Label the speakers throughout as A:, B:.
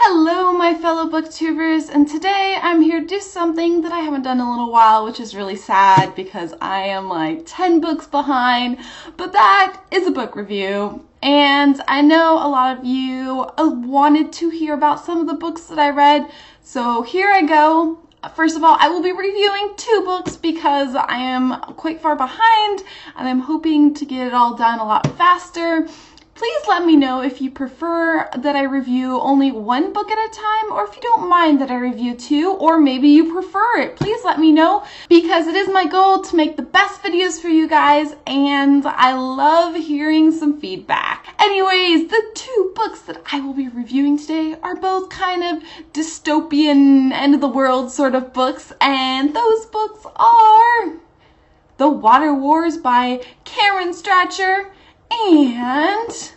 A: Hello my fellow booktubers, and today I'm here to do something that I haven't done in a little while, which is really sad because I am like 10 books behind, but that is a book review. And I know a lot of you wanted to hear about some of the books that I read, so here I go. First of all, I will be reviewing 2 books because I am quite far behind and I'm hoping to get it all done a lot faster. Please let me know if you prefer that I review only 1 book at a time, or if you don't mind that I review 2, or maybe you prefer it. Please let me know, because it is my goal to make the best videos for you guys, and I love hearing some feedback. Anyways, the 2 books that I will be reviewing today are both kind of dystopian, end of the world sort of books, and those books are The Water Wars by Cameron Stratcher and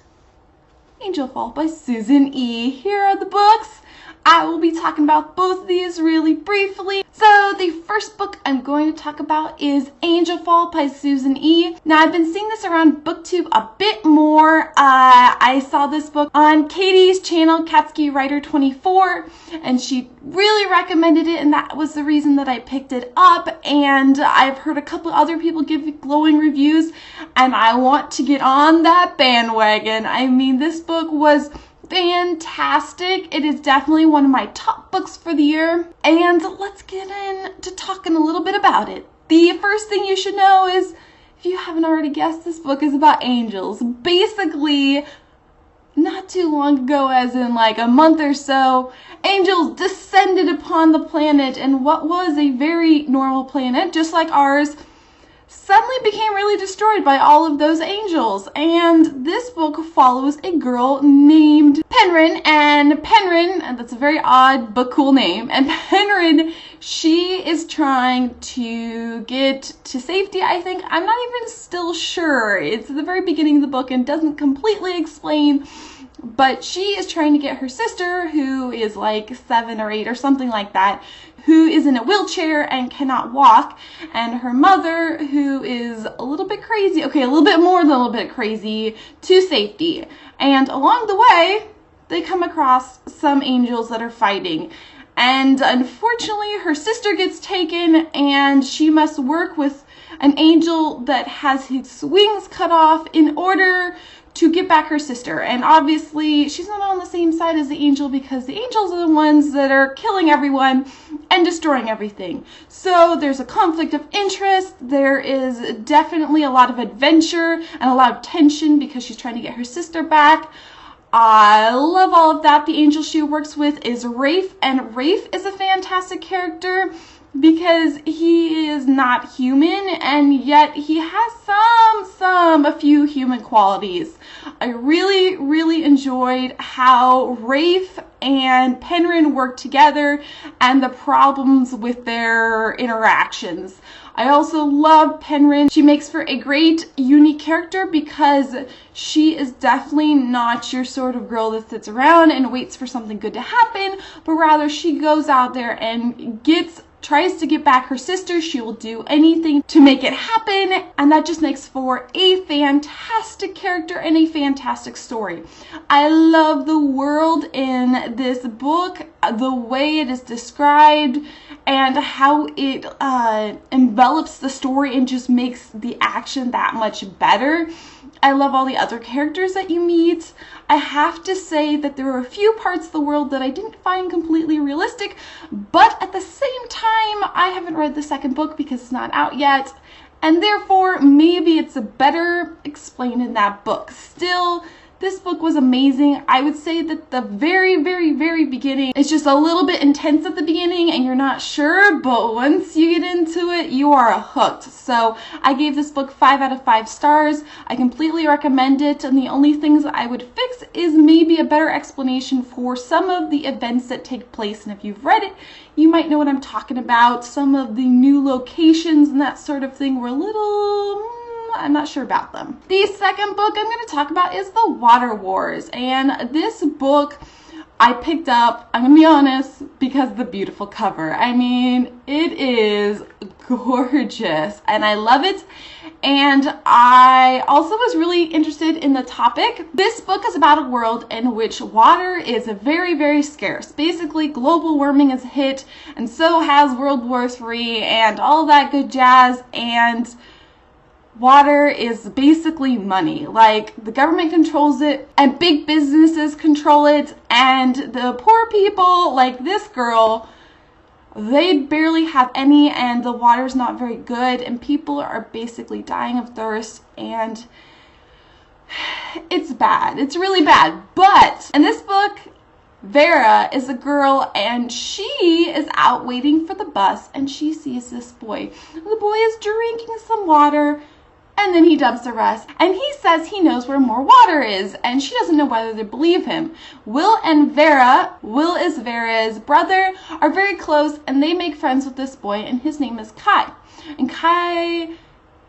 A: Angelfall by Susan E. Here are the books. I will be talking about both of these really briefly. So the first book I'm going to talk about is Angelfall by Susan E. Now I've been seeing this around BookTube a bit more. I saw this book on Katie's channel, Katsuki Writer 24, and she really recommended it, and that was the reason that I picked it up. And I've heard a couple other people give glowing reviews, and I want to get on that bandwagon. I mean, this book was fantastic. It is definitely one of my top books for the year, and let's get into talking a little bit about it. The first thing you should know is, if you haven't already guessed, this book is about angels. Basically, not too long ago, as in like a month or so, angels descended upon the planet, and what was a very normal planet, just like ours, suddenly became really destroyed by all of those angels. And this book follows a girl named Penryn, and that's a very odd but cool name, and Penryn, she is trying to get to safety, I think. I'm not even still sure. It's at the very beginning of the book and doesn't completely explain, but she is trying to get her sister, who is like 7 or 8 or something like that, who is in a wheelchair and cannot walk, and her mother, who is a little bit crazy, okay, a little bit more than a little bit crazy, to safety. And along the way, they come across some angels that are fighting. And unfortunately, her sister gets taken, and she must work with an angel that has his wings cut off in order to get back her sister. And obviously, she's not on the same side as the angel, because the angels are the ones that are killing everyone and destroying everything. So there's a conflict of interest. There is definitely a lot of adventure and a lot of tension because she's trying to get her sister back. I love all of that. The angel she works with is Rafe, and Rafe is a fantastic character because he is not human, and yet he has a few human qualities. I really enjoyed how Rafe and Penryn work together and the problems with their interactions. I also love Penryn. She makes for a great, unique character because she is definitely not your sort of girl that sits around and waits for something good to happen, but rather she goes out there and tries to get back her sister. She will do anything to make it happen, and that just makes for a fantastic character and a fantastic story. I love the world in this book, the way it is described, and how it envelops the story and just makes the action that much better. I love all the other characters that you meet. I have to say that there were a few parts of the world that I didn't find completely realistic, but at the same time, I haven't read the second book because it's not out yet, and therefore maybe it's better explained in that book. Still, this book was amazing. I would say that the very beginning is just a little bit intense at the beginning and you're not sure, but once you get into it, you are hooked. So I gave this book 5 out of 5 stars. I completely recommend it, and the only things that I would fix is maybe a better explanation for some of the events that take place, and if you've read it, you might know what I'm talking about. Some of the new locations and that sort of thing were a little I'm not sure about them. The second book I'm going to talk about is The Water Wars, and this book I picked up, I'm going to be honest, because of the beautiful cover. I mean, it is gorgeous, and I love it. And I also was really interested in the topic. This book is about a world in which water is very, very scarce. Basically, global warming has hit, and so has World War III and all that good jazz, and water is basically money. Like, the government controls it, and big businesses control it, and the poor people, like this girl, they barely have any, and the water's not very good, and people are basically dying of thirst, and it's bad. It's really bad. But in this book, Vera is a girl, and she is out waiting for the bus, and she sees this boy. The boy is drinking some water, and then he dumps the rest, and he says he knows where more water is, and she doesn't know whether to believe him. Will and Vera, Will is Vera's brother, are very close, and they make friends with this boy, and his name is Kai. And Kai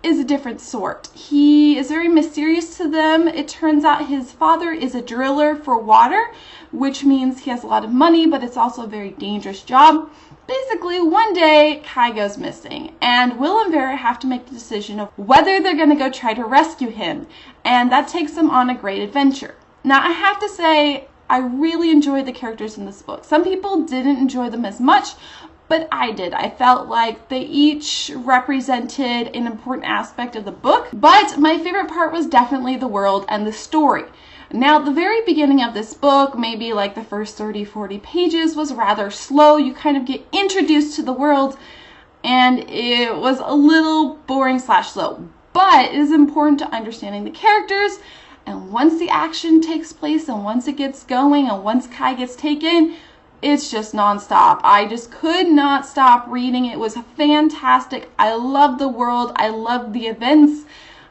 A: is a different sort. He is very mysterious to them. It turns out his father is a driller for water, which means he has a lot of money, but it's also a very dangerous job. Basically, one day, Kai goes missing, and Will and Vera have to make the decision of whether they're going to go try to rescue him, and that takes them on a great adventure. Now, I have to say, I really enjoyed the characters in this book. Some people didn't enjoy them as much, but I did. I felt like they each represented an important aspect of the book, but my favorite part was definitely the world and the story. Now, the very beginning of this book, maybe like the first 30-40 pages, was rather slow. You kind of get introduced to the world, and it was a little boring / slow. But it is important to understanding the characters, and once the action takes place, and once it gets going, and once Kai gets taken, it's just nonstop. I just could not stop reading. It was fantastic. I loved the world. I loved the events.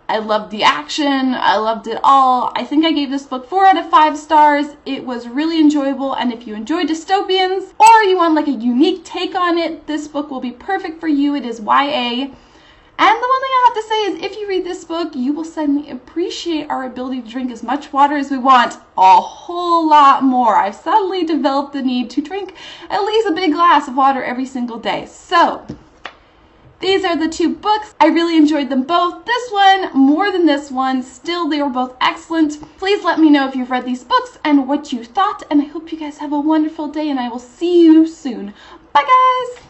A: I loved the action. I loved it all. I think I gave this book 4 out of 5 stars. It was really enjoyable, and if you enjoy dystopians or you want like a unique take on it, this book will be perfect for you. It is YA. And the one thing I have to say is, if you read this book, you will suddenly appreciate our ability to drink as much water as we want. A whole lot more. I've suddenly developed the need to drink at least a big glass of water every single day. So, these are the 2 books. I really enjoyed them both. This one more than this one. Still, they were both excellent. Please let me know if you've read these books and what you thought, and I hope you guys have a wonderful day, and I will see you soon. Bye, guys!